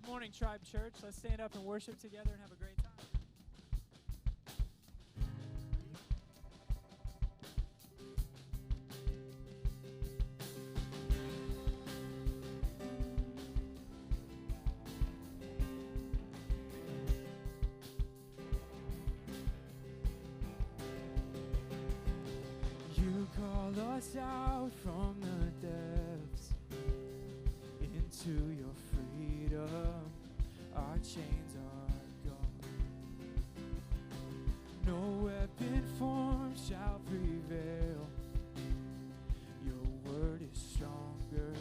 Good morning, Tribe Church. Let's stand up and worship together and have a great time. You call us out from the depths into your freedom. Our chains are gone. No weapon formed shall prevail. Your word is stronger.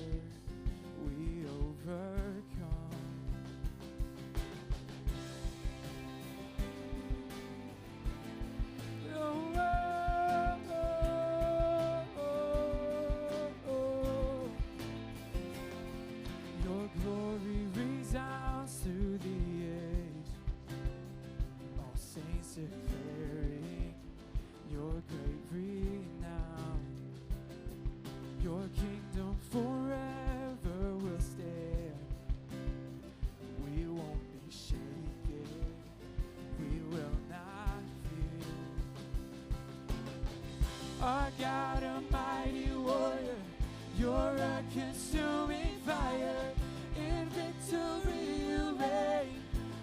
We overcome. Oh, your glory resounds through the age. All saints declaring your great renown. Your kingdom forever will stand. We won't be shaken. We will not fear. Our God, a mighty warrior, you're a consuming fire. In victory you reign.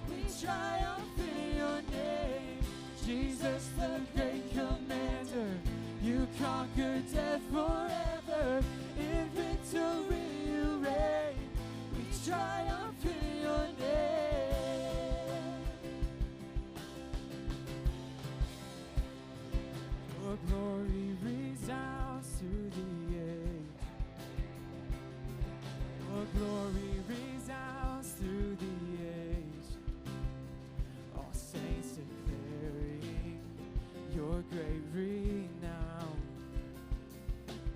We triumph in your name. Jesus, the great commander, you conquered death forever. In victory you reign. We triumph in your name. Your glory resounds through the age. Your glory resounds through the age. All saints declaring your great renown.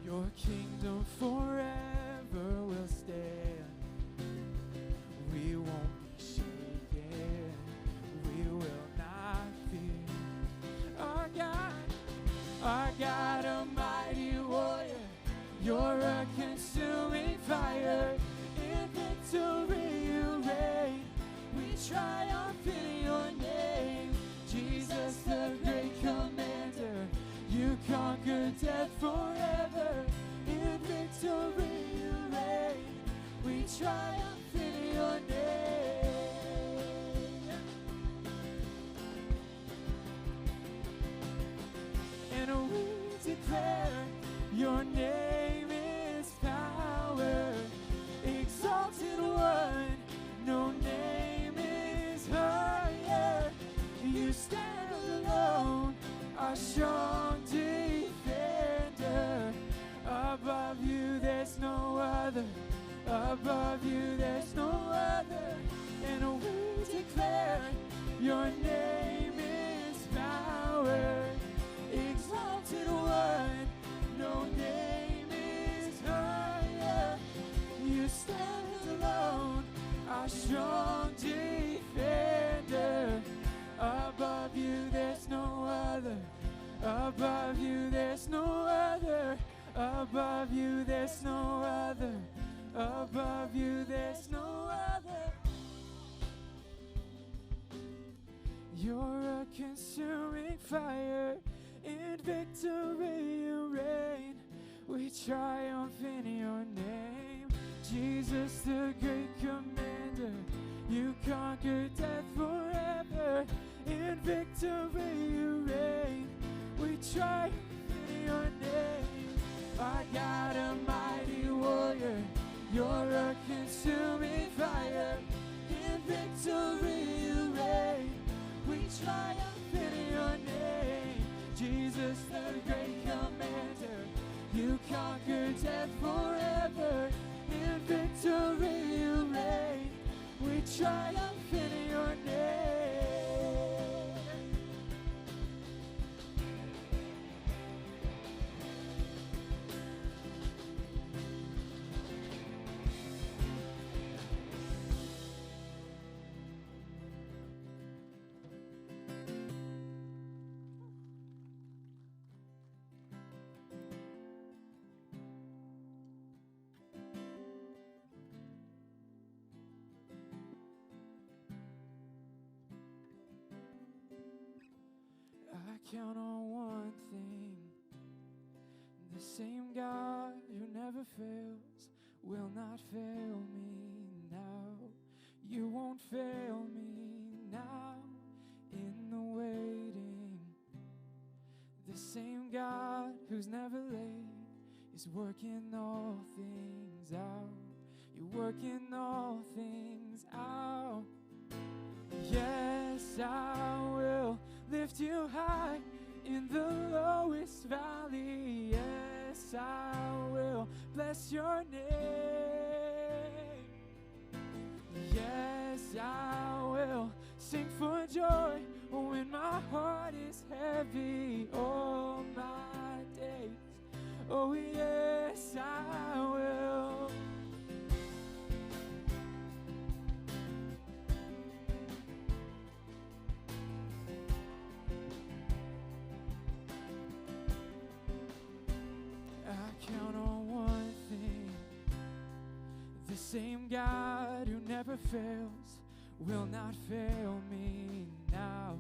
Your kingdom forever will stand. We won't be shaken. We will not fear. Our God, a mighty warrior, you're a consuming fire. In victory you reign. We triumph in your name. Jesus, the great commander, you conquered death forever. In victory you reign. We triumph in your name. And we declare your name is power. Exalted one, no name is higher. You stand alone, our strong defender. Above you there's no other. Above you there's no other. And we declare your name is power. Exalted one, no name is higher. You stand alone, our strong defender. Above you there's no other. Above you there's no other. Above you there's no other. Above you there's no other. You're a consuming fire. In victory you reign. We triumph in your name. Jesus, the great commander, you conquered death forever. In victory you reign. We triumph in your name. Our God, a mighty warrior, you're a consuming fire. In victory you reign. We triumph in your name. Jesus, the great commander, you conquered death forever. In victory you reign. We triumph in your name. count on one thing. The same God who never fails will not fail me now. You won't fail me now in the waiting. The same God who's never late is working all things out. You're working all things out. Yes, I will lift you high in the lowest valley. Yes, I will bless your name. Yes, I will sing for joy when my heart is heavy all my days. Oh yes, I will. I count on one thing. The same God who never fails will not fail me now.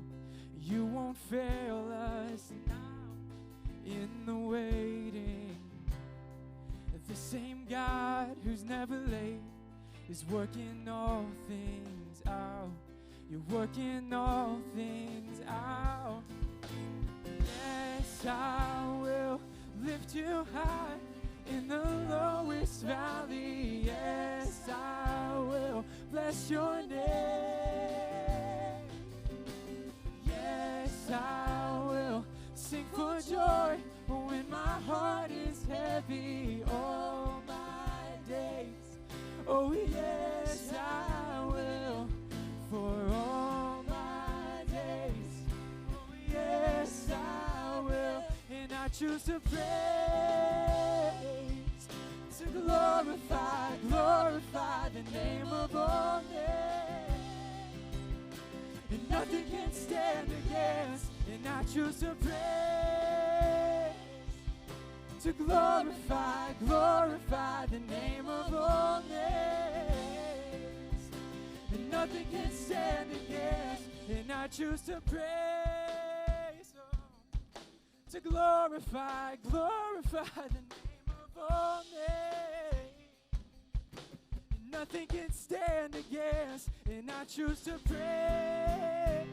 You won't fail us now in the waiting. The same God who's never late is working all things out. You're working all things out. Yes, I will lift you high in the lowest valley. Yes, I will bless your name. Yes, I will sing for joy when my heart is heavy all my days. Oh yes, I will for all my days. Oh yes, I will, and I choose to praise, to glorify, glorify the name of all names. And nothing can stand against, and I choose to praise, to glorify, glorify the name of all names. And nothing can stand against, and I choose to praise, to glorify, glorify the name of all names. And nothing can stand against, and I choose to praise,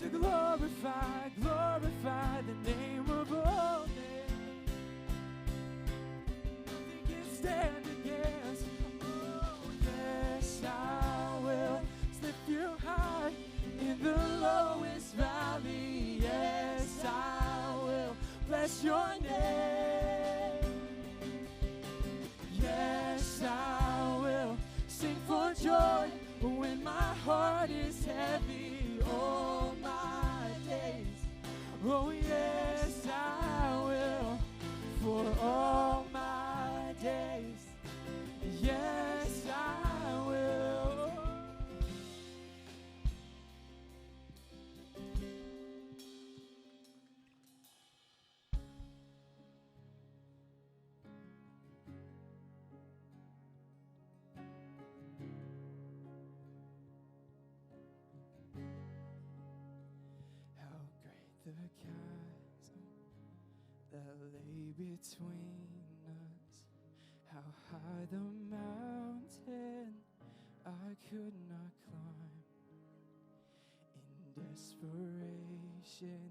to glorify, glorify the name of all names. Nothing can stand against. Oh yes, I will lift you high in the lowest valley. Yes, I will bless your name. Yes, I will sing for joy when my heart is heavy all my days. Oh yes, I will for all my days. Yes, I will. How great the chasm that lay between us, how high the mountain I could not climb. In desperation,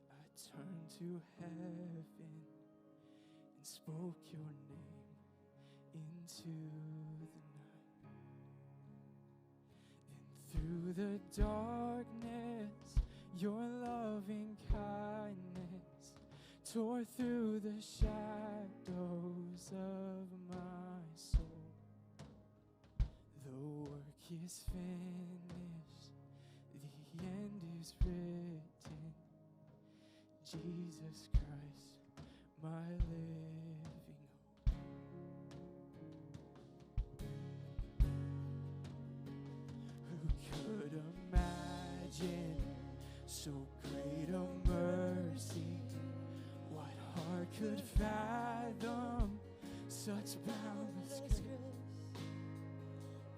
I turned to heaven and spoke your name into the night. Then through the darkness, your loving kindness tore through the shadows of my soul. The work is finished, the end is written. Jesus Christ, my living hope. Who could imagine so great a mercy? What heart could fathom such boundless grace?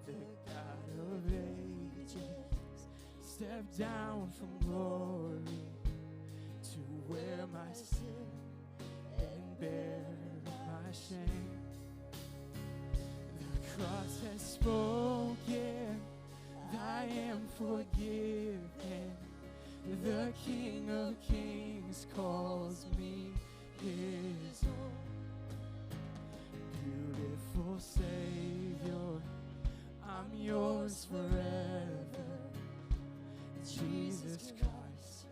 The God of ages step down from glory to wear my sin and bear my shame. The cross has spoken, I am forgiven. The King of Kings calls me his own. Beautiful Savior, I'm yours forever. Jesus Christ,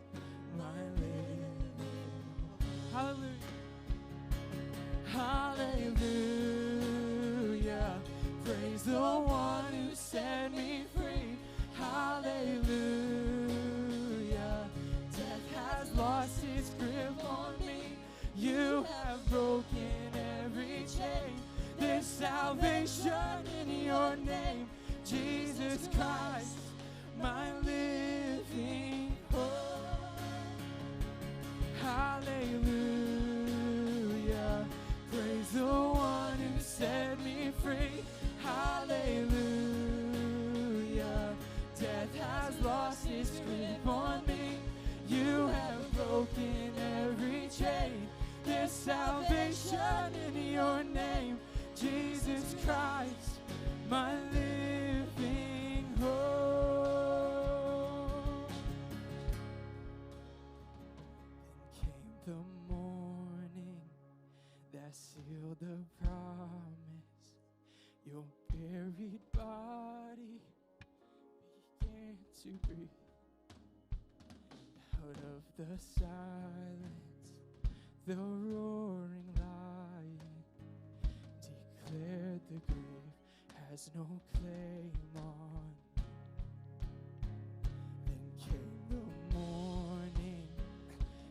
my living hope. Hallelujah. Hallelujah. Praise the one who set me free. Hallelujah. Death has lost its grip on me. You have broken every chain. There's salvation in your name. Jesus Christ, my living hope. Hallelujah. Praise the one who set me free. Hallelujah. Death has lost its grip on me. You have broken every chain. There's salvation in your name. Jesus Christ, my living hope. Then came the morning that sealed the promise. Your buried body began to breathe. Out of the silence, the roaring lion declared the grave has no claim on. Then came the morning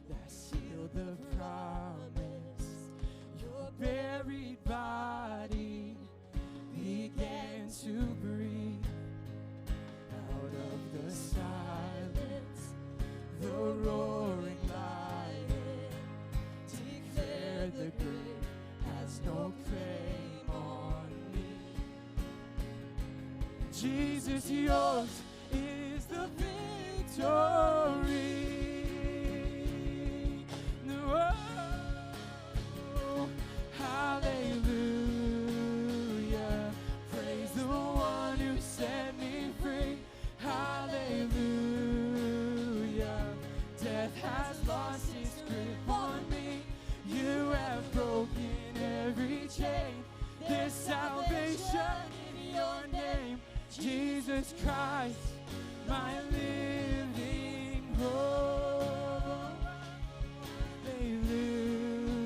that sealed the promise. Your buried body began to breathe. Out of the silence, the roaring lion declared the grave has no claim on me. Jesus, yours is the victory. No, hallelujah. Praise the one who set me free. Hallelujah. Death has lost its grip on me. You have broken every chain. There's salvation in your name. Jesus Christ, my living hope. Hallelujah.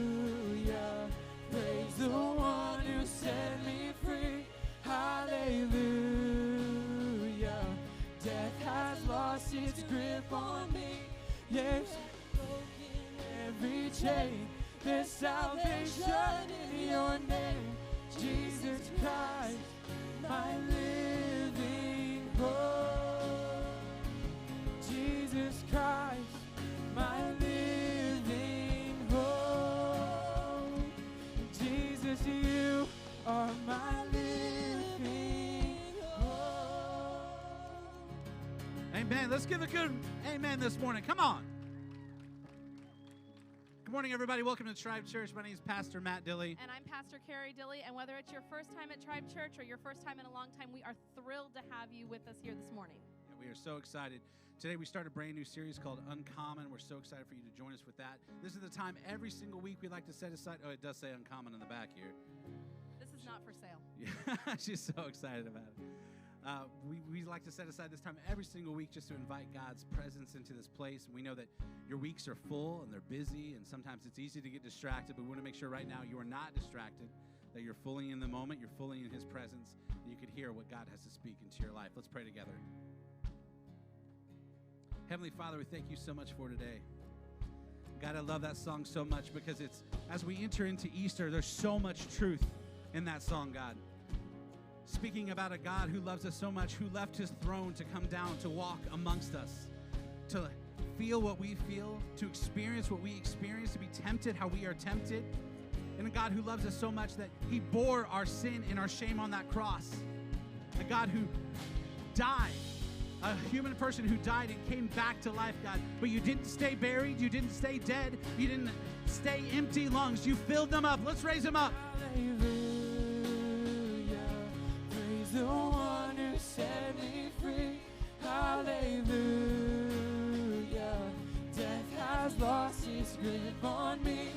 Praise the one who set me free. Hallelujah. Death has lost its grip on me. Yes, broken every chain. There's salvation in your name. Jesus Christ, my living hope. Jesus Christ, my living hope. Jesus, you are my living hope. Amen. Let's give a good amen this morning. Come on. Good morning, everybody. Welcome to Tribe Church. My name is Pastor Matt Dilley. And I'm Pastor Carrie Dilley. And whether it's your first time at Tribe Church or your first time in a long time, we are thrilled to have you with us here this morning. Yeah, we are so excited. Today we start a brand new series called Uncommon. We're so excited for you to join us with that. This is the time every single week we like to set aside. Oh, it does say Uncommon on the back here. This is not for sale. Yeah, she's so excited about it. We like to set aside this time every single week just to invite God's presence into this place. And we know that your weeks are full and they're busy, and sometimes it's easy to get distracted, but we want to make sure right now you are not distracted, that you're fully in the moment, you're fully in His presence, and you could hear what God has to speak into your life. Let's pray together. Heavenly Father, we thank you so much for today. God, I love that song so much because it's, as we enter into Easter, there's so much truth in that song, God. Speaking about a God who loves us so much, who left His throne to come down, to walk amongst us, to feel what we feel, to experience what we experience, to be tempted how we are tempted. And a God who loves us so much that He bore our sin and our shame on that cross. A God who died a human person who died and came back to life, God. But you didn't stay buried. You didn't stay dead. You didn't stay empty lungs. You filled them up. Let's raise them up. Hallelujah. Praise the one who set me free. Hallelujah. Death has lost its grip on me.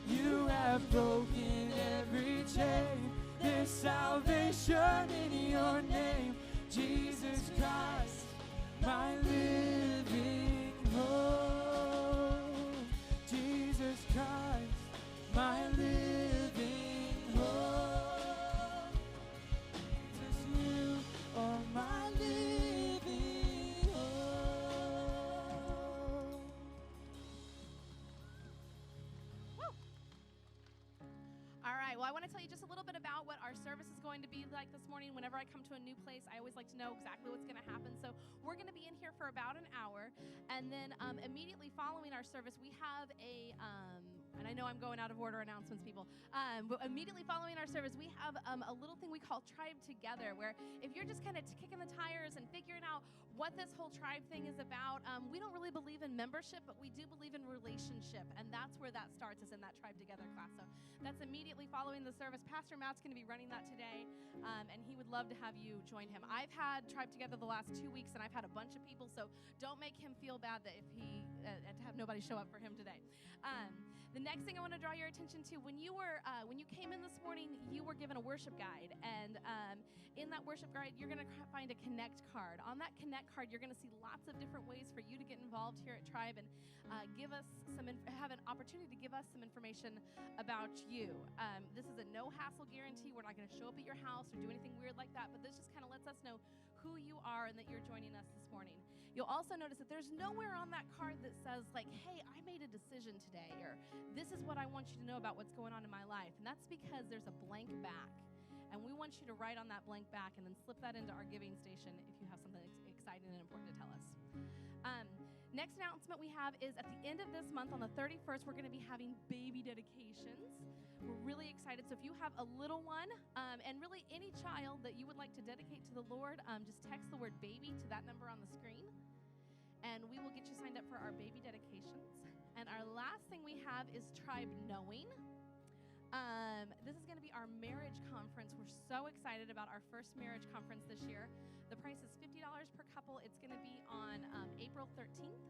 You have broken every chain. There's salvation in your name, Jesus Christ, my living hope. Jesus Christ, my living hope. Jesus, you are my living hope. Woo! All right, well, I want to tell you just a little bit about what our service is going to be like this morning. Whenever I come to a new place, I always like to know exactly what's going to happen. So we're going to be in here for about an hour, and then immediately following our service, we have and I know I'm going out of order announcements, people, but immediately following our service, we have a little thing we call Tribe Together, where if you're just kind of kicking the tires and figuring out what this whole tribe thing is about, we don't really believe in membership, but we do believe in relationship, and that's where that starts, is in that Tribe Together class. So that's immediately following the service. Pastor Matt's going to be running that today, and he would love to have you join him. I've had Tribe Together the last 2 weeks, and I've had a bunch of people, so don't make him feel bad that if he to have nobody show up for him today. The next thing I want to draw your attention to, when you came in this morning, you were given a worship guide, and in that worship guide, you're going to find a Connect card. On that Connect card, you're going to see lots of different ways for you to get involved here at Tribe and have an opportunity to give us some information about you. This is a no-hassle guarantee. We're not going to show up at your house or do anything weird like that, but this just kind of lets us know who you are and that you're joining us this morning. You'll also notice that there's nowhere on that card that says, like, hey, I made a decision today, or this is what I want you to know about what's going on in my life. And that's because there's a blank back. And we want you to write on that blank back and then slip that into our giving station if you have something exciting and important to tell us. Next announcement we have is at the end of this month, on the 31st, we're going to be having baby dedications. We're really excited. So if you have a little one, and really any child that you would like to dedicate to the Lord, just text the word baby to that number on the screen, and we will get you signed up for our baby dedications. And our last thing we have is Tribe Knowing. This is going to be our marriage conference. We're so excited about our first marriage conference this year. The price is $50 per couple. It's going to be on April 13th.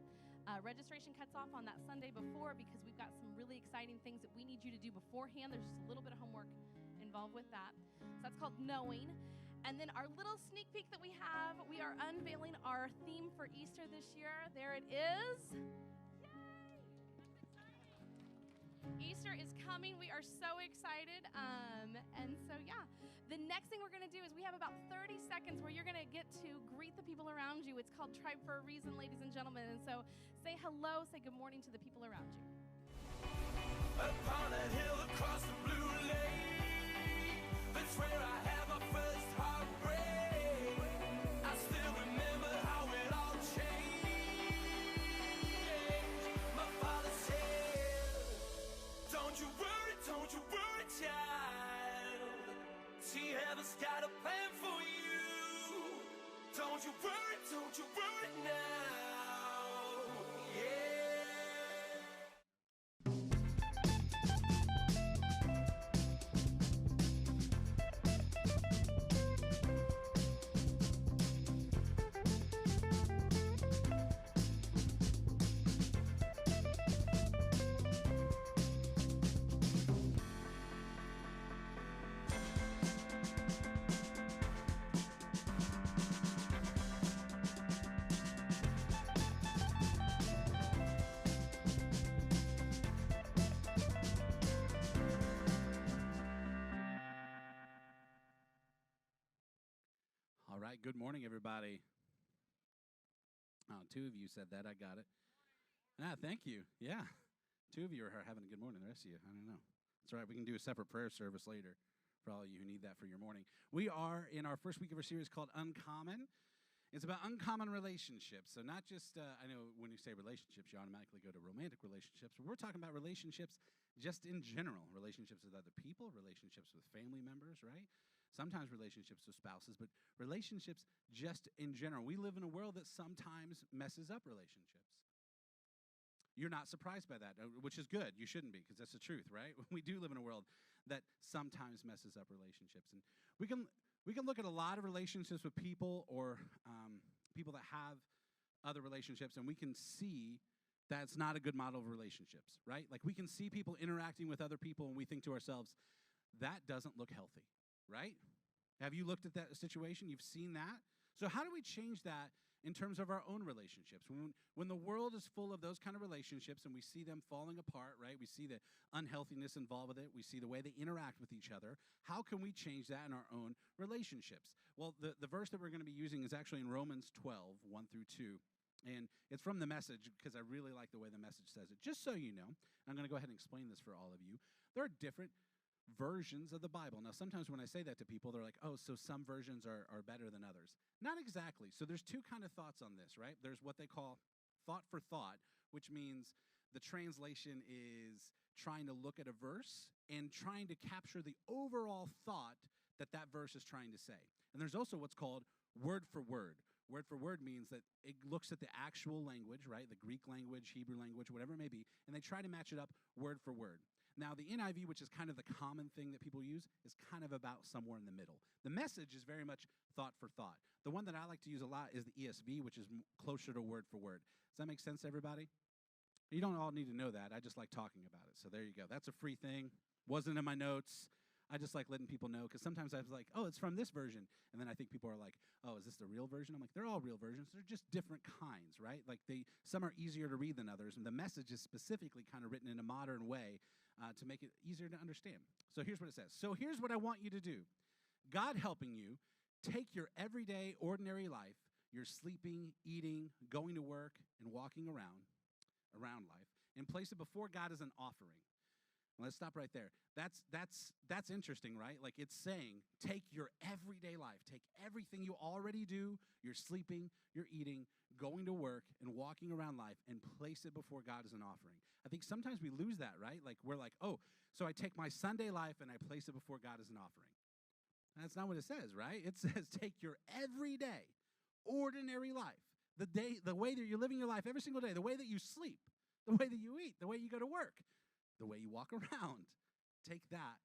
Registration cuts off on that Sunday before because we've got some really exciting things that we need you to do beforehand. There's just a little bit of homework involved with that. So that's called Knowing. And then our little sneak peek that we have, we are unveiling our theme for Easter this year. There it is. Easter is coming. We are so excited. And so, yeah, the next thing we're going to do is we have about 30 seconds where you're going to get to greet the people around you. It's called Tribe for a Reason, ladies and gentlemen. And so say hello, say good morning to the people around you. Upon a hill across the blue lake, that's where I had my first heartbreak. I still remember how it all changed. My father said, don't you worry, child. See, heaven's got a plan for you. Don't you worry now. Yeah. All right, good morning, everybody. Oh, two of you said that. I got it. Thank you. Yeah, two of you are having a good morning. The rest of you, I don't know. That's all right. We can do a separate prayer service later for all of you who need that for your morning. We are in our first week of our series called Uncommon. It's about uncommon relationships. So not just, I know when you say relationships, you automatically go to romantic relationships. But we're talking about relationships just in general, relationships with other people, relationships with family members, right? sometimes relationships with spouses, but relationships just in general. We live in a world that sometimes messes up relationships. You're not surprised by that, which is good. You shouldn't be, because that's the truth, right? We do live in a world that sometimes messes up relationships. And we can look at a lot of relationships with people or people that have other relationships, and we can see that's not a good model of relationships, right? Like, we can see people interacting with other people, and we think to ourselves, that doesn't look healthy, right? Have you looked at that situation? You've seen that? So how do we change that in terms of our own relationships? When the world is full of those kind of relationships and we see them falling apart, right? We see the unhealthiness involved with it. We see the way they interact with each other. How can we change that in our own relationships? Well, the verse that we're going to be using is actually in Romans 12, 1 through 2. And it's from the Message, because I really like the way the Message says it. Just so you know, I'm going to go ahead and explain this for all of you. There are different versions of the Bible. Now, sometimes when I say that to people, they're like, oh, so some versions are better than others. Not exactly. So there's two kind of thoughts on this, right? There's what they call thought for thought, which means the translation is trying to look at a verse and trying to capture the overall thought that that verse is trying to say. And there's also what's called word for word. Word for word means that it looks at the actual language, right? The Greek language, Hebrew language, whatever it may be, and they try to match it up word for word. Now, the NIV, which is kind of the common thing that people use, is kind of about somewhere in the middle. The Message is very much thought for thought. The one that I like to use a lot is the ESV, which is closer to word for word. Does that make sense, everybody? You don't all need to know that. I just like talking about it. So there you go. That's a free thing. Wasn't in my notes. I just like letting people know, because sometimes I was like, oh, it's from this version. And then I think people are like, oh, is this the real version? I'm like, they're all real versions. They're just different kinds, right? Like, some are easier to read than others. And the Message is specifically kind of written in a modern way to make it easier to understand. So here's what it says. So here's what I want you to do. God helping you, take your everyday, ordinary life, your sleeping, eating, going to work, and walking around life, and place it before God as an offering. Let's stop right there. That's interesting, right? Like, it's saying, take your everyday life, take everything you already do, you're sleeping, you're eating, going to work, and walking around life, and place it before God as an offering. I think sometimes we lose that, right? Like, we're like, oh, so I take my Sunday life and I place it before God as an offering. That's not what it says, right? It says, take your everyday, ordinary life, the way that you're living your life every single day, the way that you sleep, the way that you eat, the way you go to work, the way you walk around. Take that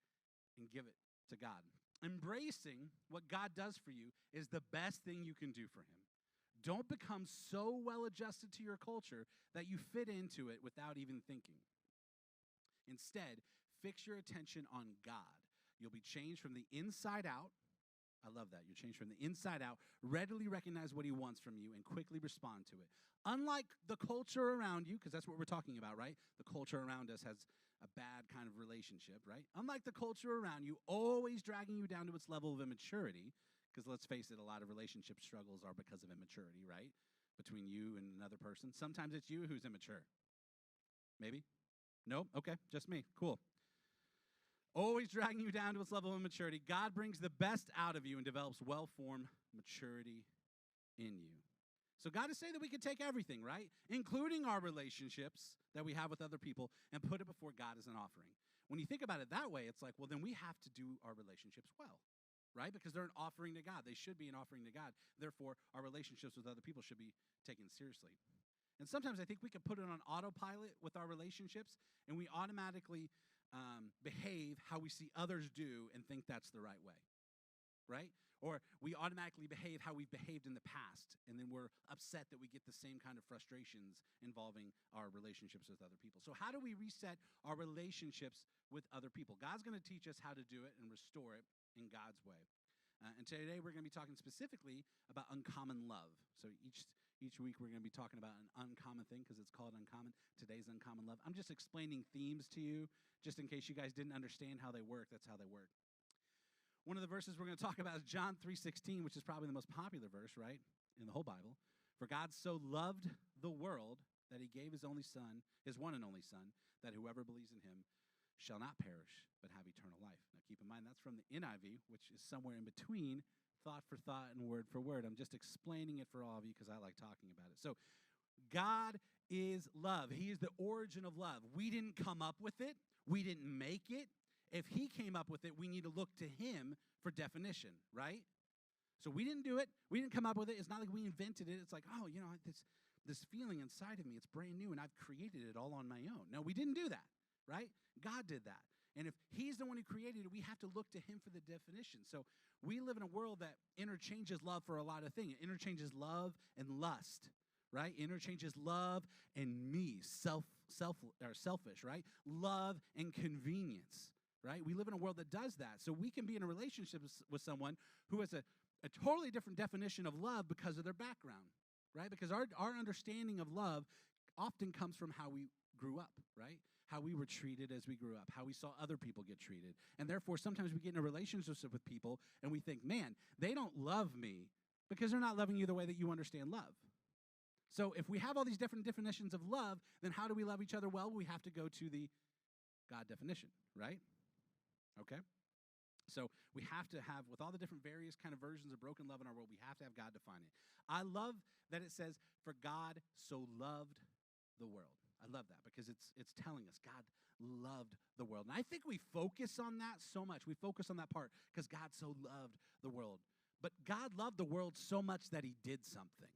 and give it to God. Embracing what God does for you is the best thing you can do for him. Don't become so well adjusted to your culture that you fit into it without even thinking. Instead, fix your attention on God. You'll be changed from the inside out. I love that. You're changed from the inside out, readily recognize what he wants from you, and quickly respond to it. Unlike the culture around you, because that's what we're talking about, right? The culture around us has a bad kind of relationship, right? Unlike the culture around you, always dragging you down to its level of immaturity, because let's face it, a lot of relationship struggles are because of immaturity, right? Between you and another person. Sometimes it's you who's immature. Maybe? Nope? Okay, just me. Cool. Always dragging you down to its level of immaturity. God brings the best out of you and develops well-formed maturity in you. So God is saying that we can take everything, right? Including our relationships that we have with other people, and put it before God as an offering. When you think about it that way, it's like, well, then we have to do our relationships well, right? Because they're an offering to God. They should be an offering to God. Therefore, our relationships with other people should be taken seriously. And sometimes I think we can put it on autopilot with our relationships, and we automatically behave how we see others do and think that's the right way, right? Or we automatically behave how we've behaved in the past, and then we're upset that we get the same kind of frustrations involving our relationships with other people. So how do we reset our relationships with other people? God's going to teach us how to do it and restore it in God's way. And today we're going to be talking specifically about uncommon love. So each week we're going to be talking about an uncommon thing because it's called uncommon. Today's uncommon love. I'm just explaining themes to you just in case you guys didn't understand how they work. That's how they work. One of the verses we're going to talk about is John 3:16, which is probably the most popular verse, right, in the whole Bible. For God so loved the world that he gave his only son, his one and only son, that whoever believes in him shall not perish but have eternal life. Now keep in mind that's from the NIV, which is somewhere in between thought for thought and word for word. I'm just explaining it for all of you because I like talking about it. So God is love. He is the origin of love. We didn't come up with it. We didn't make it. if he came up with it, we need to look to him for definition, right? So we didn't do it. We didn't come up with it. It's not like we invented it. It's like, oh, this feeling inside of me, it's brand new, and I've created it all on my own. No, we didn't do that, right? God did that. And if he's the one who created it, we have to look to him for the definition. So we live in a world that interchanges love for a lot of things. It interchanges love and lust, right? Interchanges love and me, selfish, right? Love and convenience, right? We live in a world that does that. So we can be in a relationship with someone who has a totally different definition of love because of their background, right? Because our understanding of love often comes from how we grew up, right? How we were treated as we grew up, how we saw other people get treated. And therefore, sometimes we get in a relationship with people and we think, man, they don't love me because they're not loving you the way that you understand love. So if we have all these different definitions of love, then how do we love each other well? We have to go to the God definition, right? Okay? So we have to have, with all the different various kind of versions of broken love in our world, we have to have God define it. I love that it says, for God so loved the world. I love that because it's telling us God loved the world. And I think we focus on that so much. We focus on that part because God so loved the world. But God loved the world so much that he did something.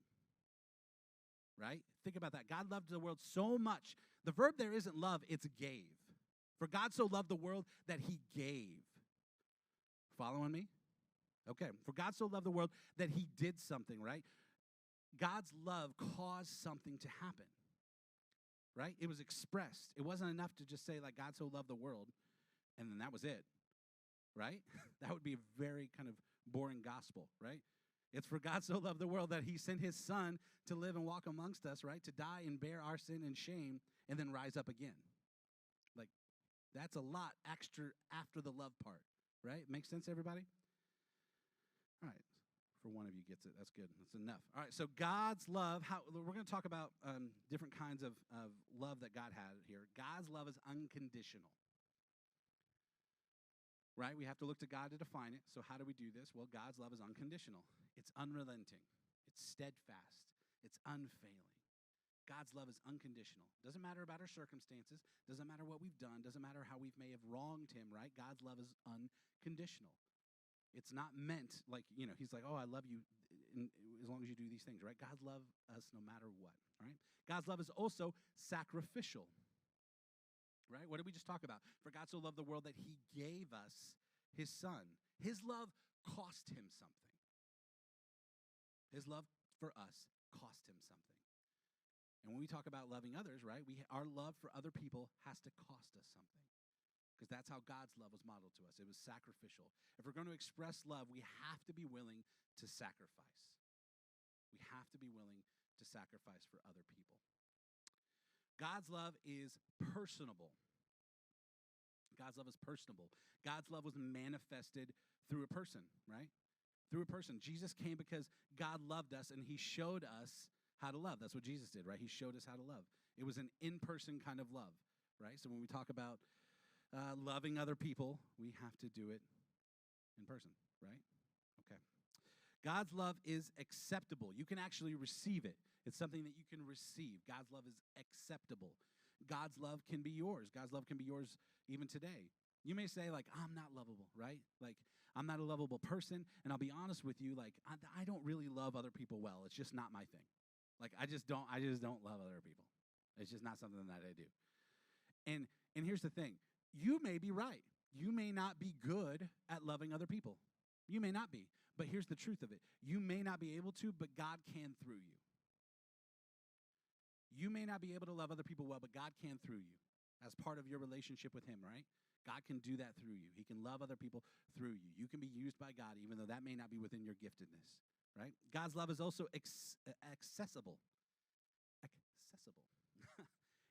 Right? Think about that. God loved the world so much. The verb there isn't love, it's gave. For God so loved the world that he gave. Following me? Okay. For God so loved the world that he did something, right? God's love caused something to happen. Right? It was expressed. It wasn't enough to just say, like, God so loved the world, and then that was it. Right? That would be a very kind of boring gospel, right? It's for God so loved the world that he sent his son to live and walk amongst us, right? To die and bear our sin and shame and then rise up again. Like, that's a lot extra after the love part, right? Makes sense, everybody? All right. For one of you gets it. That's good. That's enough. All right. So God's love, we're going to talk about different kinds of love that God had here. God's love is unconditional. Right? We have to look to God to define it. So how do we do this? Well, God's love is unconditional. It's unrelenting. It's steadfast. It's unfailing. God's love is unconditional. Doesn't matter about our circumstances. Doesn't matter what we've done. Doesn't matter how we may have wronged him, right? God's love is unconditional. It's not meant like, he's like, oh, I love you as long as you do these things, right? God loves us no matter what, right? God's love is also sacrificial. Right? What did we just talk about? For God so loved the world that he gave us his son. His love cost him something. His love for us cost him something. And when we talk about loving others, right, our love for other people has to cost us something. Because that's how God's love was modeled to us. It was sacrificial. If we're going to express love, we have to be willing to sacrifice. We have to be willing to sacrifice for other people. God's love is personable. God's love is personable. God's love was manifested through a person, right? Through a person. Jesus came because God loved us, and he showed us how to love. That's what Jesus did, right? He showed us how to love. It was an in-person kind of love, right? So when we talk about loving other people, we have to do it in person, right? Okay. God's love is acceptable. You can actually receive it. It's something that you can receive. God's love is acceptable. God's love can be yours. God's love can be yours even today. You may say, like, I'm not lovable, right? Like, I'm not a lovable person. And I'll be honest with you, like, I don't really love other people well. It's just not my thing. Like, I just don't love other people. It's just not something that I do. And here's the thing. You may be right. You may not be good at loving other people. You may not be. But here's the truth of it. You may not be able to, but God can through you. You may not be able to love other people well, but God can through you as part of your relationship with him, right? God can do that through you. He can love other people through you. You can be used by God, even though that may not be within your giftedness, right? God's love is also accessible. Accessible.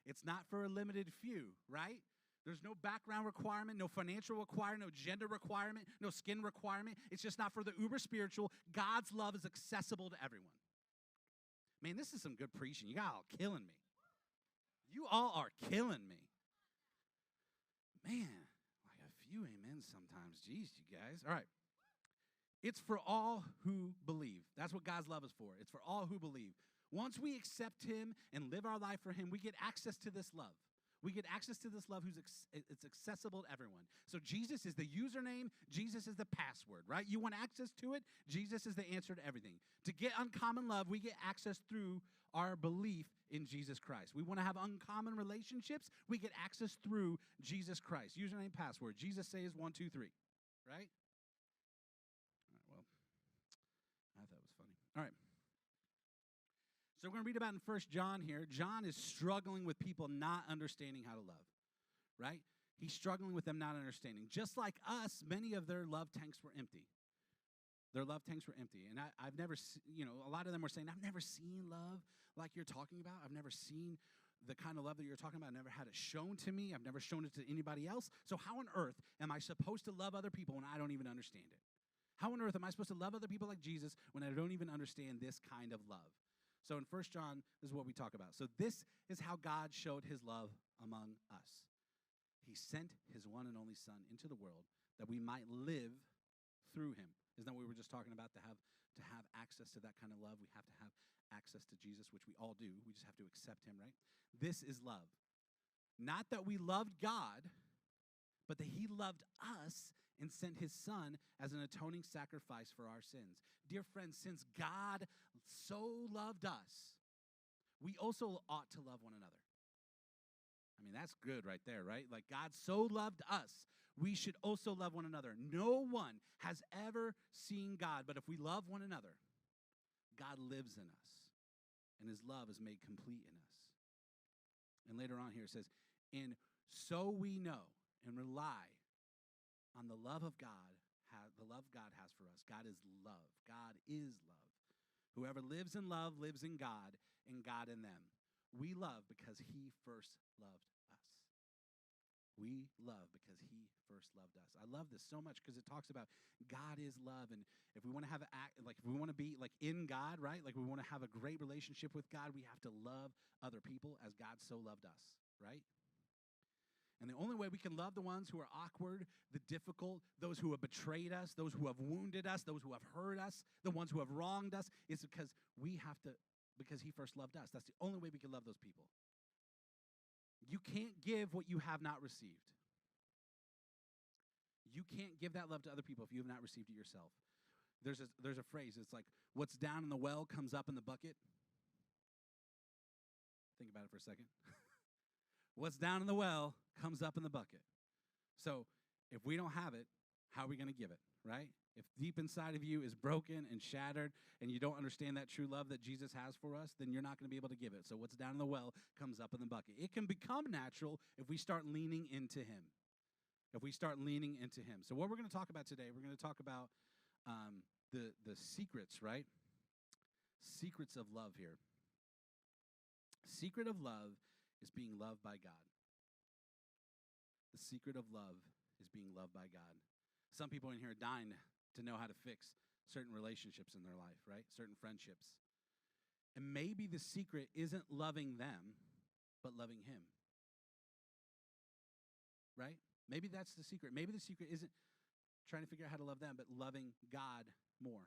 It's not for a limited few, right? There's no background requirement, no financial requirement, no gender requirement, no skin requirement. It's just not for the uber spiritual. God's love is accessible to everyone. Man, this is some good preaching. You all killing me. You all are killing me. Man, like a few amens sometimes. Jeez, you guys. All right. It's for all who believe. That's what God's love is for. It's for all who believe. Once we accept him and live our life for him, we get access to this love. We get access to this love it's accessible to everyone. So Jesus is the username. Jesus is the password, right? You want access to it? Jesus is the answer to everything. To get uncommon love, we get access through our belief in Jesus Christ. We want to have uncommon relationships. We get access through Jesus Christ. Username, password. Jesus says 1, 2, 3, right? All right, well, I thought it was funny. All right. So we're going to read about in 1 John here. John is struggling with people not understanding how to love, right? He's struggling with them not understanding. Just like us, many of their love tanks were empty. Their love tanks were empty. And I've never, a lot of them were saying, I've never seen love like you're talking about. I've never seen the kind of love that you're talking about. I've never had it shown to me. I've never shown it to anybody else. So how on earth am I supposed to love other people when I don't even understand it? How on earth am I supposed to love other people like Jesus when I don't even understand this kind of love? So in 1 John, this is what we talk about. So this is how God showed his love among us. He sent his one and only Son into the world that we might live through him. Isn't that what we were just talking about? To have access to that kind of love, we have to have access to Jesus, which we all do. We just have to accept him, right? This is love. Not that we loved God, but that he loved us and sent his Son as an atoning sacrifice for our sins. Dear friends, since God so loved us, we also ought to love one another. I mean, that's good right there, right? Like God so loved us, we should also love one another. No one has ever seen God, but if we love one another, God lives in us, and his love is made complete in us. And later on here it says, and so we know and rely on the love of God, the love God has for us. God is love. God is love. Whoever lives in love lives in God, and God in them. We love because he first loved us. We love because he first loved us. I love this so much because it talks about God is love, and if we want to have if we want to be like in God, right? Like we want to have a great relationship with God, we have to love other people as God so loved us, right? And the only way we can love the ones who are awkward, the difficult, those who have betrayed us, those who have wounded us, those who have hurt us, the ones who have wronged us, is because because he first loved us. That's the only way we can love those people. You can't give what you have not received. You can't give that love to other people if you have not received it yourself. There's a phrase, it's like, what's down in the well comes up in the bucket. Think about it for a second. What's down in the well comes up in the bucket. So if we don't have it, how are we going to give it, right? If deep inside of you is broken and shattered and you don't understand that true love that Jesus has for us, then you're not going to be able to give it. So what's down in the well comes up in the bucket. It can become natural if we start leaning into him. If we start leaning into him. So what we're going to talk about today, we're going to talk about the secrets, right? Secrets of love here. Secret of love is being loved by God. The secret of love is being loved by God. Some people in here are dying to know how to fix certain relationships in their life, right? Certain friendships. And maybe the secret isn't loving them, but loving him. Right? Maybe that's the secret. Maybe the secret isn't trying to figure out how to love them, but loving God more.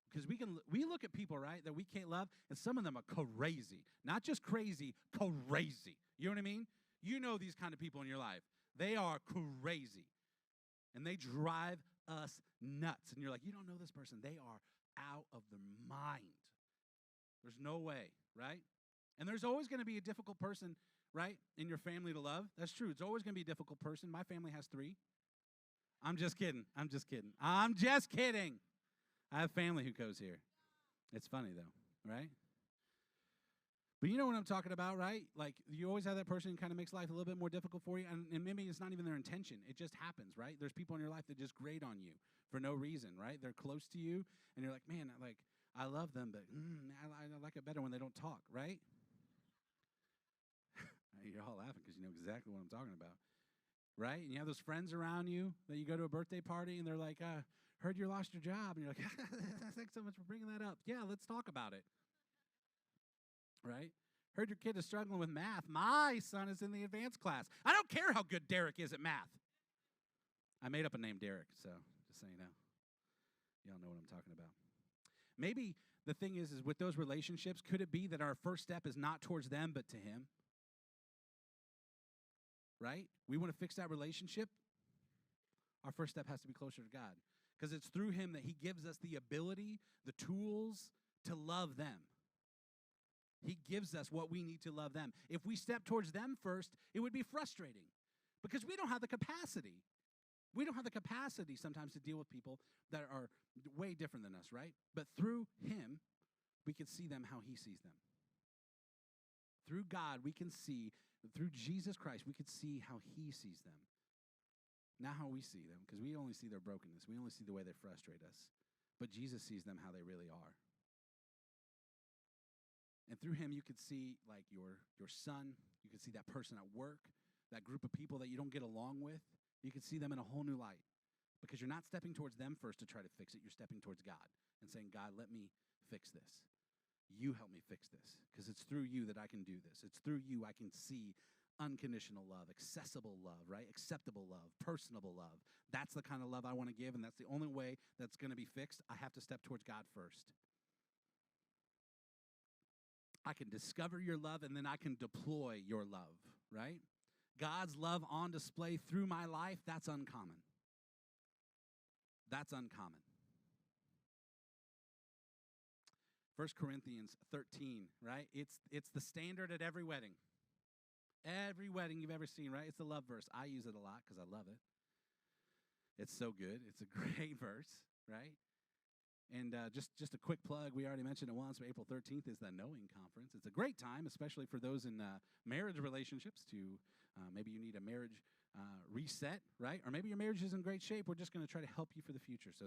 Because we look at people, right, that we can't love, and some of them are crazy. Not just crazy, crazy. You know what I mean? You know these kind of people in your life. They are crazy. And they drive us nuts. And you're like, you don't know this person. They are out of their mind. There's no way, right? And there's always going to be a difficult person, right, in your family to love. That's true. It's always going to be a difficult person. My family has 3. I'm just kidding. I'm just kidding. I'm just kidding. I have family who goes here. It's funny, though, right? But you know what I'm talking about, right? Like, you always have that person who kind of makes life a little bit more difficult for you, and maybe it's not even their intention. It just happens, right? There's people in your life that just grate on you for no reason, right? They're close to you, and you're like, man, I love them, but I like it better when they don't talk, right? You're all laughing because you know exactly what I'm talking about, right? And you have those friends around you that you go to a birthday party, and they're like, heard you lost your job. And you're like, thanks so much for bringing that up. Yeah, let's talk about it. Right? Heard your kid is struggling with math. My son is in the advanced class. I don't care how good Derek is at math. I made up a name, Derek, so just so you know. Y'all know what I'm talking about. Maybe the thing is with those relationships, could it be that our first step is not towards them, but to him? right? We want to fix that relationship. Our first step has to be closer to God, because it's through him that he gives us the ability, the tools to love them. He gives us what we need to love them. If we step towards them first, it would be frustrating because we don't have the capacity. We don't have the capacity sometimes to deal with people that are way different than us, right? But through him, we can see them how he sees them. Through God, we can see, through Jesus Christ, we could see how he sees them. Not how we see them, because we only see their brokenness. We only see the way they frustrate us. But Jesus sees them how they really are. And through him, you could see like your son. You could see that person at work, that group of people that you don't get along with. You could see them in a whole new light, because you're not stepping towards them first to try to fix it. You're stepping towards God and saying, God, let me fix this. You help me fix this, because it's through you that I can do this. It's through you I can see unconditional love, accessible love, right? Acceptable love, personable love. That's the kind of love I want to give, and that's the only way that's going to be fixed. I have to step towards God first. I can discover your love, and then I can deploy your love, right? God's love on display through my life, that's uncommon. That's uncommon. 1 Corinthians 13, right? It's the standard at every wedding. Every wedding you've ever seen, right? It's the love verse. I use it a lot because I love it. It's so good. It's a great verse, right? And just a quick plug, we already mentioned it once, but April 13th is the Knowing Conference. It's a great time, especially for those in marriage relationships to maybe you need a marriage reset, right? Or maybe your marriage is in great shape. We're just going to try to help you for the future. So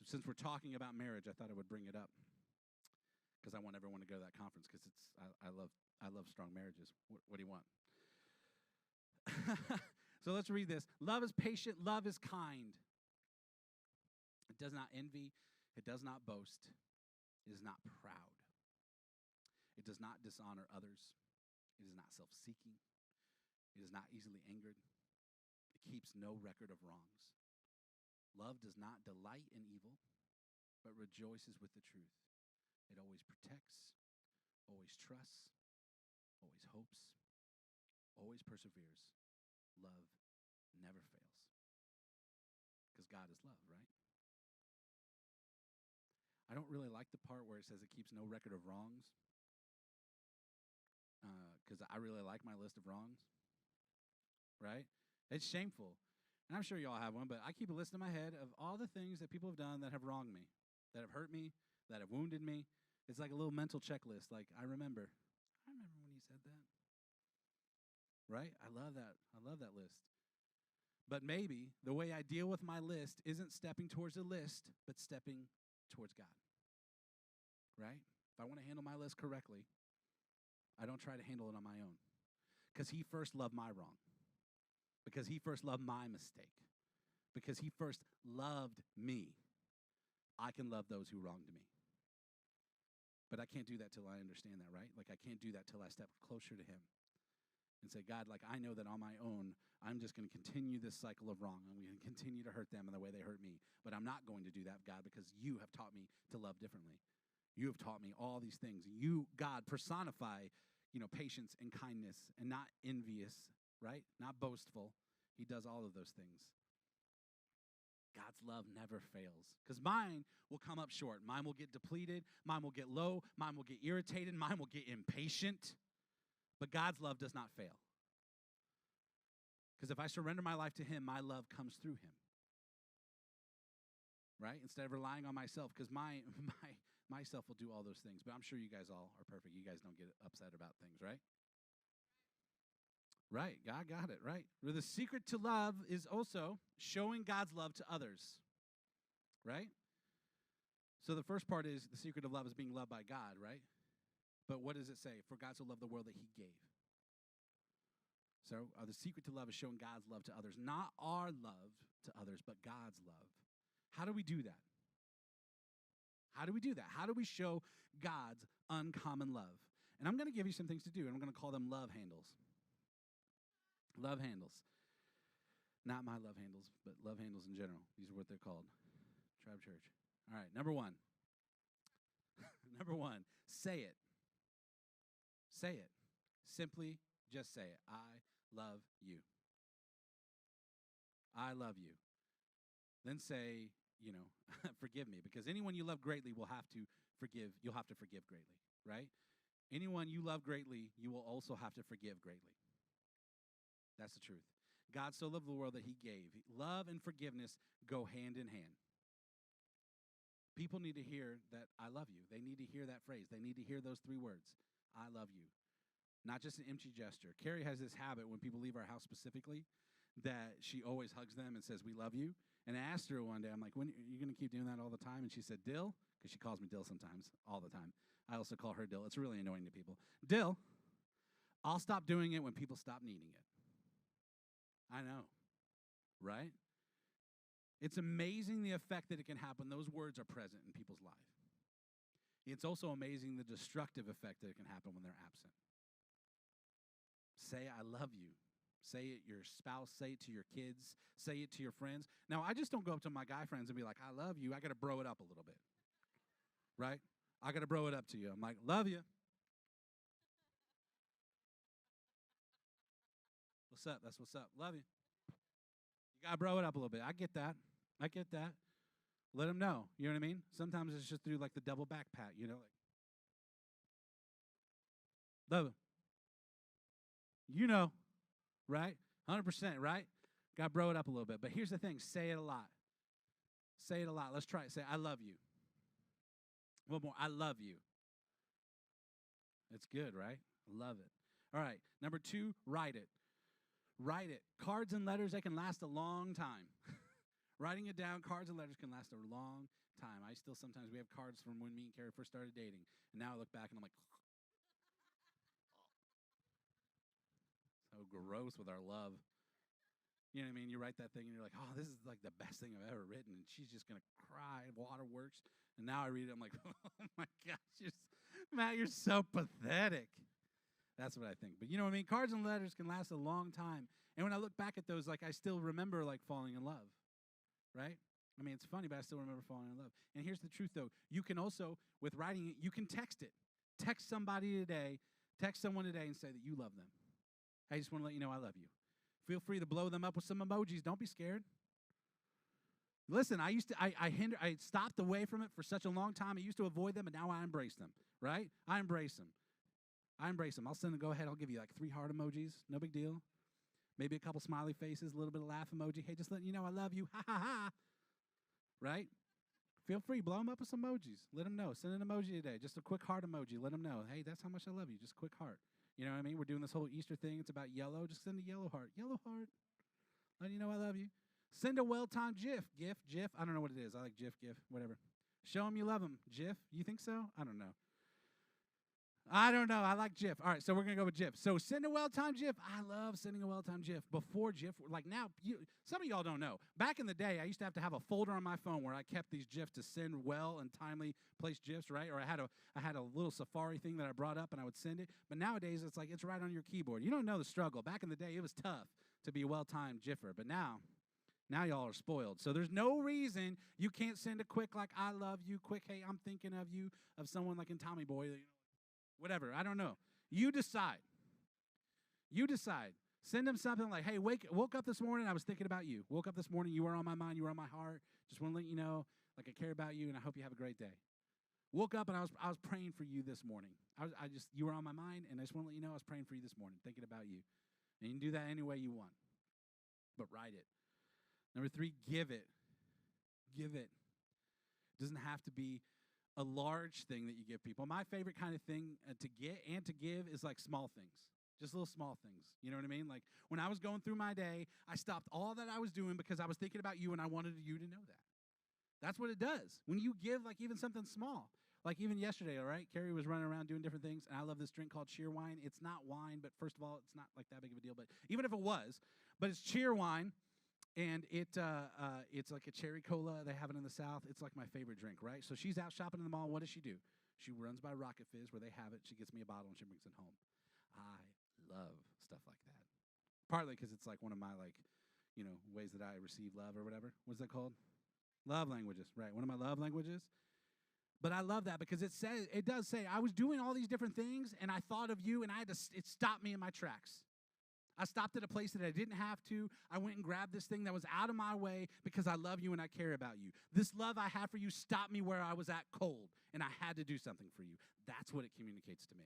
since we're talking about marriage, I thought I would bring it up because I want everyone to go to that conference, because I love strong marriages. What do you want? So let's read this. Love is patient. Love is kind. It does not envy. It does not boast. It is not proud. It does not dishonor others. It is not self-seeking. It is not easily angered. It keeps no record of wrongs. Love does not delight in evil, but rejoices with the truth. It always protects, always trusts, always hopes, always perseveres. Love never fails. Because God is love, right? I don't really like the part where it says it keeps no record of wrongs, because I really like my list of wrongs, right? It's shameful. And I'm sure you all have one, but I keep a list in my head of all the things that people have done that have wronged me, that have hurt me, that have wounded me. It's like a little mental checklist. Like, I remember when he said that, right? I love that list. But maybe the way I deal with my list isn't stepping towards the list, but stepping towards God, right? If I want to handle my list correctly, I don't try to handle it on my own, because he first loved my wrong, because he first loved my mistake, because he first loved me. I can love those who wronged me. But I can't do that till I understand that, right? Like, I can't do that till I step closer to him and say, God, like, I know that on my own, I'm just going to continue this cycle of wrong. I'm going to continue to hurt them in the way they hurt me. But I'm not going to do that, God, because you have taught me to love differently. You have taught me all these things. You, God, personify, patience and kindness, and not envious, right? Not boastful. He does all of those things. God's love never fails, because mine will come up short. Mine will get depleted. Mine will get low. Mine will get irritated. Mine will get impatient. But God's love does not fail. Because if I surrender my life to him, my love comes through him. Right? Instead of relying on myself, because myself will do all those things. But I'm sure you guys all are perfect. You guys don't get upset about things, right? Right. God got it, right? Well, the secret to love is also showing God's love to others. Right? So the first part is the secret of love is being loved by God, right? But what does it say? For God so loved the world that he gave. So the secret to love is showing God's love to others. Not our love to others, but God's love. How do we do that? How do we do that? How do we show God's uncommon love? And I'm going to give you some things to do, and I'm going to call them love handles. Love handles. Not my love handles, but love handles in general. These are what they're called. Tribe Church. All right, number one. Number one, say it. Say it. Simply just say it. I love you. I love you. Then say, forgive me, because anyone you love greatly will have to forgive. You'll have to forgive greatly, right? Anyone you love greatly, you will also have to forgive greatly. That's the truth. God so loved the world that he gave. Love and forgiveness go hand in hand. People need to hear that I love you. They need to hear that phrase. They need to hear those 3 words. I love you. Not just an empty gesture. Carrie has this habit when people leave our house specifically that she always hugs them and says, we love you. And I asked her one day, I'm like, when are you going to keep doing that all the time? And she said, Dill, because she calls me Dill sometimes, all the time. I also call her Dill. It's really annoying to people. Dill, I'll stop doing it when people stop needing it. I know, right? It's amazing the effect that it can have when those words are present in people's life. It's also amazing the destructive effect that it can happen when they're absent. Say, I love you. Say it to your spouse. Say it to your kids. Say it to your friends. Now, I just don't go up to my guy friends and be like, I love you. I got to bro it up a little bit, right? I got to bro it up to you. I'm like, love you. What's up? That's what's up. Love you. You got to bro it up a little bit. I get that. Let them know. You know what I mean? Sometimes it's just through like the double back pat, like, love it. Right? 100%, right? Got to bro it up a little bit. But here's the thing. Say it a lot. Say it a lot. Let's try it. Say, I love you. One more. I love you. It's good, right? Love it. All right. Number 2, write it. Write it. Cards and letters, they can last a long time. Writing it down, cards and letters can last a long time. Sometimes we have cards from when me and Carrie first started dating. And now I look back and I'm like, so gross with our love. You know what I mean? You write that thing and you're like, oh, this is like the best thing I've ever written. And she's just going to cry. Waterworks. And now I read it. I'm like, oh my gosh, Matt, you're so pathetic. That's what I think. But you know what I mean? Cards and letters can last a long time. And when I look back at those, like I still remember like falling in love, right? I mean, it's funny, but I still remember falling in love. And here's the truth, though. You can also, with writing it, you can text it. Text somebody today. Text someone today and say that you love them. I just want to let you know I love you. Feel free to blow them up with some emojis. Don't be scared. Listen, I stopped away from it for such a long time. I used to avoid them, and now I embrace them, right? I embrace them. I'll send them, go ahead. I'll give you like 3 heart emojis. No big deal. Maybe a couple smiley faces, a little bit of laugh emoji. Hey, just letting you know I love you. Ha, ha, ha. Right? Feel free. Blow them up with some emojis. Let them know. Send an emoji today. Just a quick heart emoji. Let them know. Hey, that's how much I love you. Just a quick heart. You know what I mean? We're doing this whole Easter thing. It's about yellow. Just send a yellow heart. Yellow heart. Letting you know I love you. Send a well-timed GIF. GIF. I don't know what it is. I like GIF, whatever. Show them you love them. GIF. You think so? I don't know. I like GIF. All right, so we're going to go with GIF. So send a well-timed GIF. I love sending a well-timed GIF. Before GIF, like now, some of y'all don't know. Back in the day, I used to have a folder on my phone where I kept these GIFs to send well and timely placed GIFs, right? Or I had a little Safari thing that I brought up and I would send it. But nowadays, it's like it's right on your keyboard. You don't know the struggle. Back in the day, it was tough to be a well-timed GIFer. But now y'all are spoiled. So there's no reason you can't send a quick, like, I love you, quick, hey, I'm thinking of you, of someone like in Tommy Boy, whatever. I don't know. You decide. Send them something like, hey, woke up this morning, I was thinking about you. Woke up this morning, you were on my mind, you were on my heart. Just want to let you know, like, I care about you, and I hope you have a great day. Woke up, and I was praying for you this morning. You were on my mind, and I just want to let you know I was praying for you this morning, thinking about you. And you can do that any way you want. But write it. Number 3, give it. Give it. It doesn't have to be a large thing that you give people. My favorite kind of thing to get and to give is like small things. Just little small things. You know what I mean? Like when I was going through my day, I stopped all that I was doing because I was thinking about you and I wanted you to know that. That's what it does. When you give like even something small. Like even yesterday, all right? Carrie was running around doing different things, and I love this drink called Cheer Wine. It's not wine, but first of all, it's not like that big of a deal. But even if it was, but it's Cheer Wine. And it's like a cherry cola. They have it in the South. It's like my favorite drink, right? So she's out shopping in the mall. What does she do? She runs by Rocket Fizz where they have it. She gets me a bottle and she brings it home. I love stuff like that. Partly because it's like one of my ways that I receive love or whatever. What's that called? Love languages, right? One of my love languages. But I love that because it does say I was doing all these different things and I thought of you and it stopped me in my tracks. I stopped at a place that I didn't have to. I went and grabbed this thing that was out of my way because I love you and I care about you. This love I have for you stopped me where I was at cold, and I had to do something for you. That's what it communicates to me.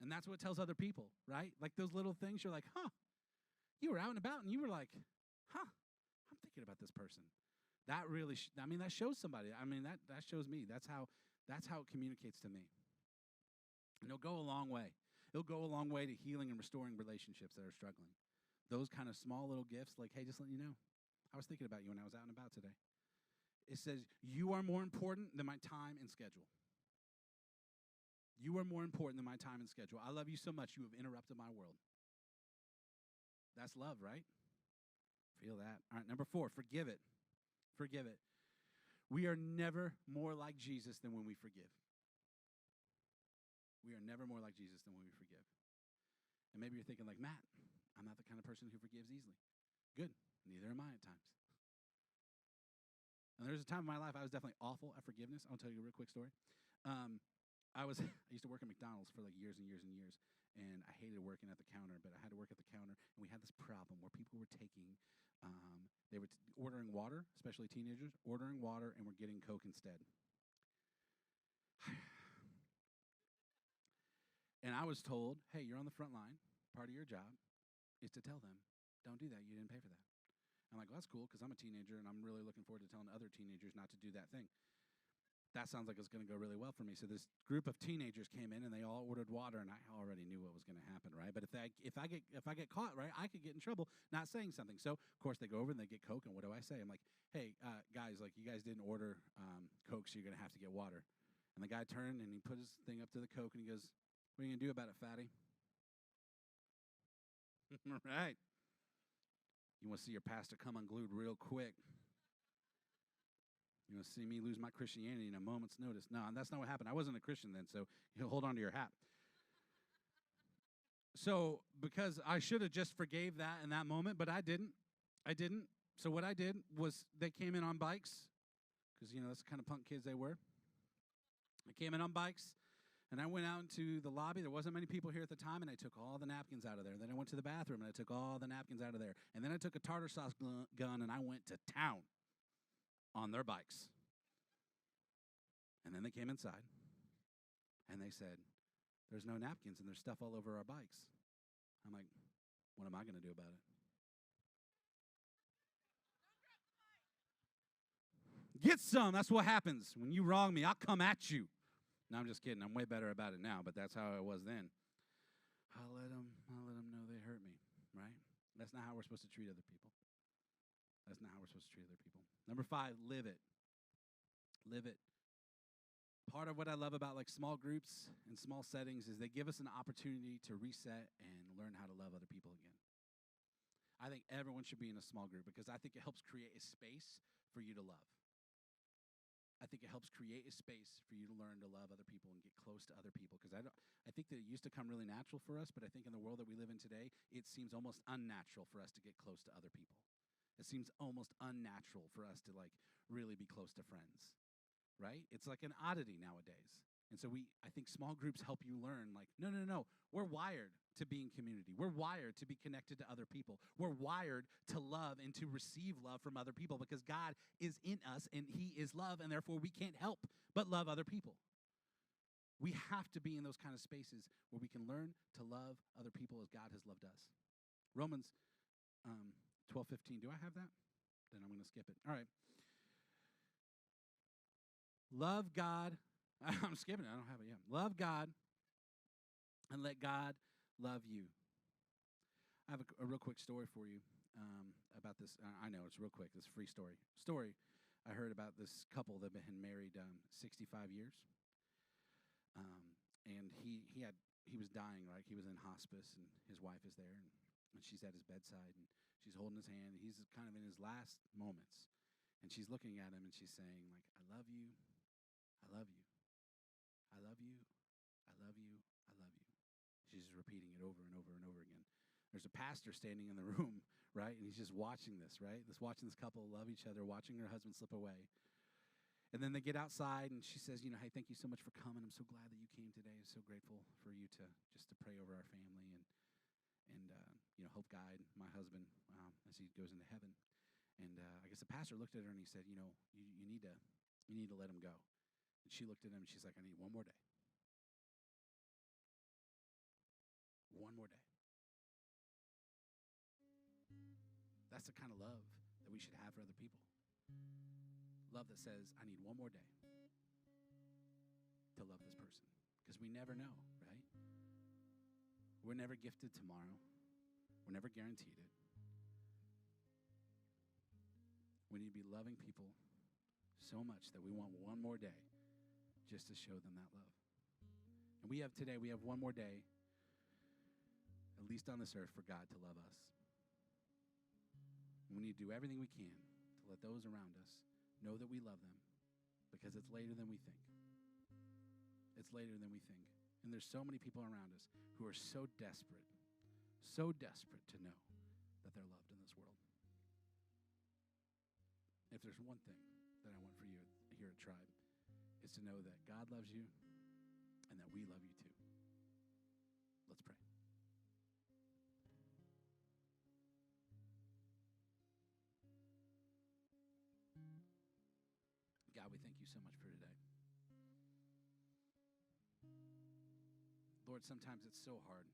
And that's what it tells other people, right? Like those little things, you're like, huh, you were out and about, and you were like, huh, I'm thinking about this person. That really, that shows somebody. That shows me. That's how it communicates to me. And it'll go a long way. It'll go a long way to healing and restoring relationships that are struggling. Those kind of small little gifts, like, hey, just letting you know, I was thinking about you when I was out and about today. It says, you are more important than my time and schedule. You are more important than my time and schedule. I love you so much, you have interrupted my world. That's love, right? Feel that. All right, number 4, forgive it. Forgive it. We are never more like Jesus than when we forgive. We are never more like Jesus than when we forgive. And maybe you're thinking like, Matt, I'm not the kind of person who forgives easily. Good. Neither am I at times. And there's a time in my life I was definitely awful at forgiveness. I'll tell you a real quick story. I used to work at McDonald's for like years and years and years, and I hated working at the counter, but I had to work at the counter, and we had this problem where people were taking, they were ordering water, especially teenagers, ordering water, and were getting Coke instead. And I was told, hey, you're on the front line. Part of your job is to tell them, don't do that. You didn't pay for that. I'm like, well, that's cool because I'm a teenager, and I'm really looking forward to telling other teenagers not to do that thing. That sounds like it's going to go really well for me. So this group of teenagers came in, and they all ordered water, and I already knew what was going to happen, right? But if I get caught, right, I could get in trouble not saying something. So, of course, they go over and they get Coke, and what do I say? I'm like, hey, guys, like, you guys didn't order Coke, so you're going to have to get water. And the guy turned, and he put his thing up to the Coke, and he goes, what are you going to do about it, fatty? Right. You want to see your pastor come unglued real quick. You want to see me lose my Christianity in a moment's notice. No, that's not what happened. I wasn't a Christian then, so you hold on to your hat. So, because I should have just forgave that in that moment, but I didn't. So what I did was they came in on bikes, because, that's the kind of punk kids they were. They came in on bikes. And I went out into the lobby. There wasn't many people here at the time, and I took all the napkins out of there. Then I went to the bathroom, and I took all the napkins out of there. And then I took a tartar sauce gun, and I went to town on their bikes. And then they came inside, and they said, there's no napkins, and there's stuff all over our bikes. I'm like, what am I going to do about it? Get some. That's what happens. When you wrong me, I'll come at you. No, I'm just kidding. I'm way better about it now, but that's how it was then. I'll let them know they hurt me, right? That's not how we're supposed to treat other people. That's not how we're supposed to treat other people. Number 5, live it. Live it. Part of what I love about like small groups and small settings is they give us an opportunity to reset and learn how to love other people again. I think everyone should be in a small group because I think it helps create a space for you to love. I think it helps create a space for you to learn to love other people and get close to other people. Because I think that it used to come really natural for us, but I think in the world that we live in today, it seems almost unnatural for us to get close to other people. It seems almost unnatural for us to like really be close to friends, right? It's like an oddity nowadays. And so I think small groups help you learn like, no, we're wired to be in community. We're wired to be connected to other people. We're wired to love and to receive love from other people because God is in us and he is love, and therefore we can't help but love other people. We have to be in those kind of spaces where we can learn to love other people as God has loved us. Romans 12:15. Do I have that? Then I'm going to skip it. All right. Love God. I'm skipping it. I don't have it yet. Love God and let God love you. I have a real quick story for you about this. I know it's real quick. This free story. I heard about this couple that had been married 65 years. And he was dying, right? He was in hospice, and his wife is there, and she's at his bedside, and she's holding his hand. He's kind of in his last moments, and she's looking at him, and she's saying, like, I love you, I love you, I love you, I love you, I love you. She's just repeating it over and over and over again. There's a pastor standing in the room, right? And he's just watching this, right? Watching this couple love each other, watching her husband slip away. And then they get outside, and she says, hey, thank you so much for coming. I'm so glad that you came today. I'm so grateful for you to pray over our family. And help guide my husband as he goes into heaven. And I guess the pastor looked at her and he said, you need to let him go. And she looked at him and she's like, I need one more day. One more day. That's the kind of love that we should have for other people. Love that says, I need one more day to love this person. Because we never know, right? We're never gifted tomorrow. We're never guaranteed it. We need to be loving people so much that we want one more day just to show them that love. And we have one more day, at least on this earth, for God to love us. We need to do everything we can to let those around us know that we love them, because it's later than we think. It's later than we think. And there's so many people around us who are so desperate to know that they're loved in this world. If there's one thing that I want for you here at Tribe, it's to know that God loves you and that we love you too. Let's pray. God, we thank you so much for today. Lord, sometimes it's so hard.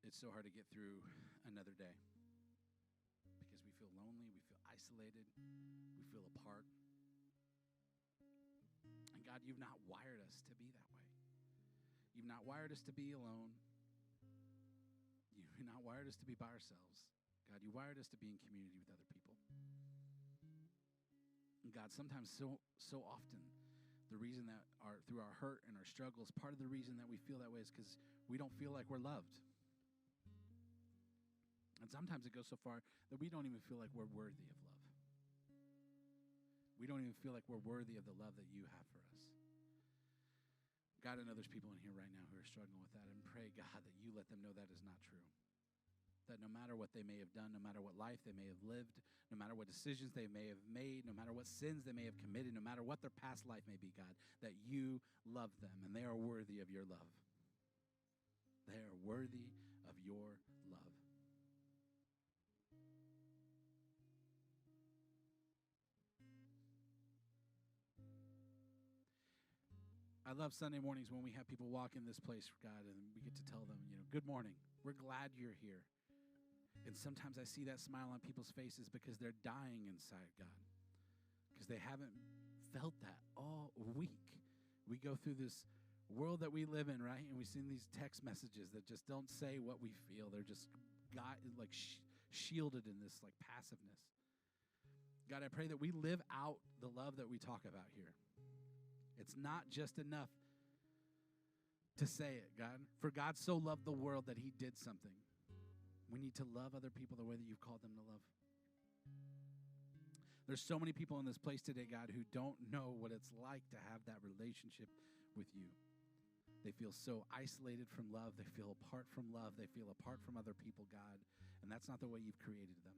It's so hard to get through another day because we feel lonely, we feel isolated, we feel apart. And God, you've not wired us to be that way. You've not wired us to be alone. You've not wired us to be by ourselves. God, you wired us to be in community with other people. And God, sometimes so often, the reason that through our hurt and our struggles, part of the reason that we feel that way is because we don't feel like we're loved. And sometimes it goes so far that we don't even feel like we're worthy of love. We don't even feel like we're worthy of the love that you have for us. God, I know there's people in here right now who are struggling with that, and pray, God, that you let them know that is not true. That no matter what they may have done, no matter what life they may have lived, no matter what decisions they may have made, no matter what sins they may have committed, no matter what their past life may be, God, that you love them and they are worthy of your love. They are worthy of your love. I love Sunday mornings when we have people walk in this place, God, and we get to tell them, good morning. We're glad you're here. And sometimes I see that smile on people's faces because they're dying inside, God, because they haven't felt that all week. We go through this world that we live in, right? And we send these text messages that just don't say what we feel. They're just shielded in this passiveness. God, I pray that we live out the love that we talk about here. It's not just enough to say it, God. For God so loved the world that he did something. We need to love other people the way that you've called them to love. There's so many people in this place today, God, who don't know what it's like to have that relationship with you. They feel so isolated from love. They feel apart from love. They feel apart from other people, God. And that's not the way you've created them.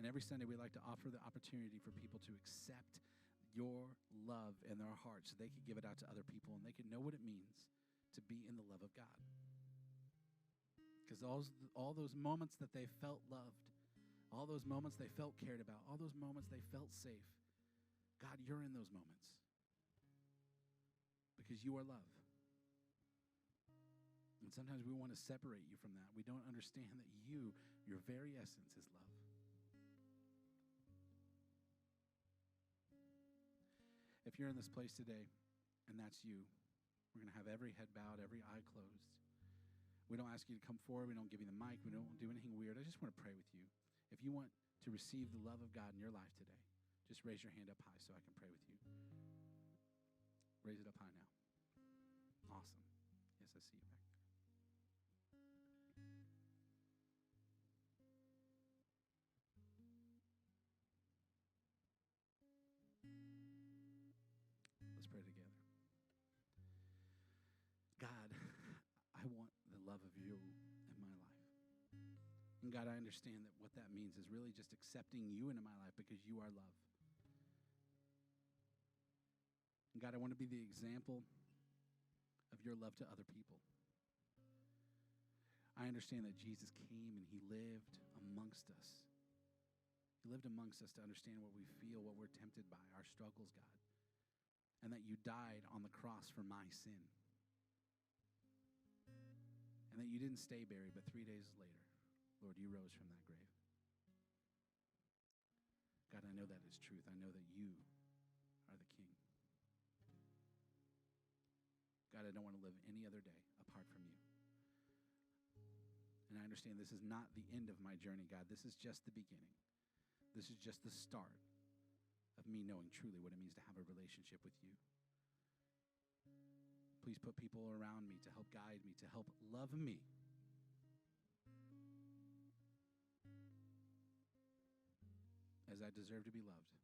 And every Sunday, we like to offer the opportunity for people to accept your love in their hearts so they can give it out to other people and they can know what it means to be in the love of God. Because all those moments that they felt loved, all those moments they felt cared about, all those moments they felt safe, God, you're in those moments. Because you are love. And sometimes we want to separate you from that. We don't understand that your very essence is love. If you're in this place today and that's you, we're going to have every head bowed, every eye closed. We don't ask you to come forward. We don't give you the mic. We don't do anything weird. I just want to pray with you. If you want to receive the love of God in your life today, just raise your hand up high so I can pray with you. Raise it up high now. Awesome. Yes, I see you back there. Let's pray together. God, I want the love of you in my life. And God, I understand that what that means is really just accepting you into my life because you are love. And God, I want to be the example of your love to other people. I understand that Jesus came and he lived amongst us. He lived amongst us to understand what we feel, what we're tempted by, our struggles, God. And that you died on the cross for my sin. And that you didn't stay buried, but 3 days later, Lord, you rose from that grave. God, I know that is truth. I know that you are the King. God, I don't want to live any other day apart from you. And I understand this is not the end of my journey, God. This is just the beginning. This is just the start of me knowing truly what it means to have a relationship with you. Please put people around me to help guide me, to help love me. As I deserve to be loved.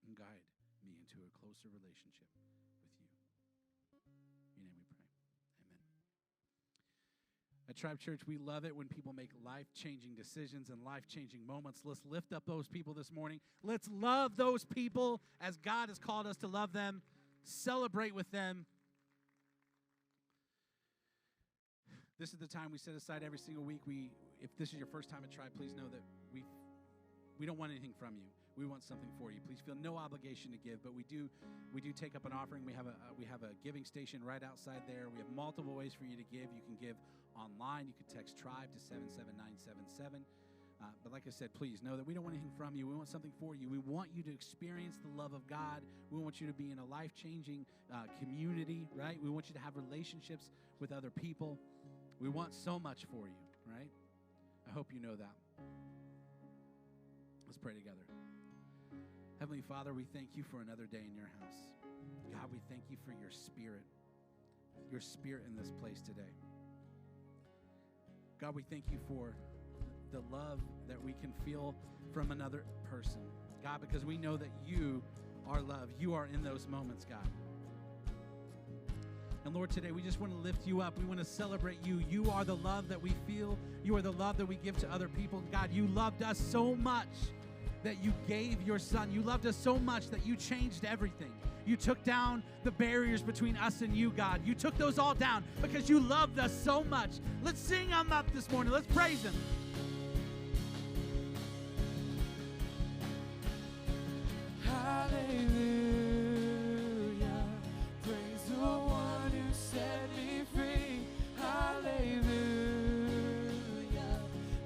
And guide me into a closer relationship with you. In your name we pray. Amen. At Tribe Church, we love it when people make life-changing decisions and life-changing moments. Let's lift up those people this morning. Let's love those people as God has called us to love them. Celebrate with them. This is the time we set aside every single week. If this is your first time at Tribe, please know that we don't want anything from you. We want something for you. Please feel no obligation to give, but we do take up an offering. We have a giving station right outside there. We have multiple ways for you to give. You can give online. You can text Tribe to 77977. But like I said, please know that we don't want anything from you. We want something for you. We want you to experience the love of God. We want you to be in a life-changing community, right? We want you to have relationships with other people. We want so much for you, right? I hope you know that. Let's pray together. Heavenly Father, we thank you for another day in your house. God, we thank you for your spirit in this place today. God, we thank you for the love that we can feel from another person. God, because we know that you are love. You are in those moments, God. And Lord, today we just want to lift you up. We want to celebrate you. You are the love that we feel. You are the love that we give to other people. God, you loved us so much that you gave your son. You loved us so much that you changed everything. You took down the barriers between us and you, God. You took those all down because you loved us so much. Let's sing him up this morning. Let's praise him. Hallelujah, praise the one who set me free. Hallelujah,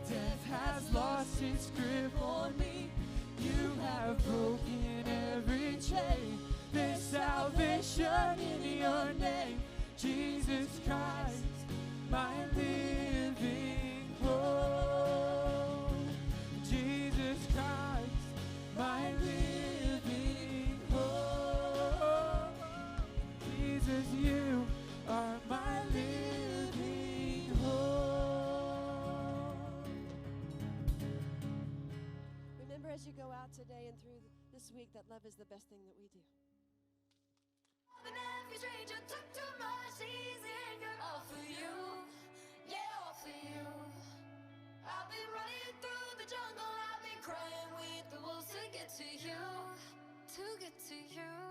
death has lost its grip on me. You have broken every chain. There's salvation in your name, Jesus Christ, my living hope. Jesus Christ, my living hope. Jesus, you are my living hope. Remember as you go out today and through this week that love is the best thing that we do. And every stranger took too much easier. All for you, yeah, all for you. I've been running through the jungle, I've been crying with the wolves to get to you, to get to you.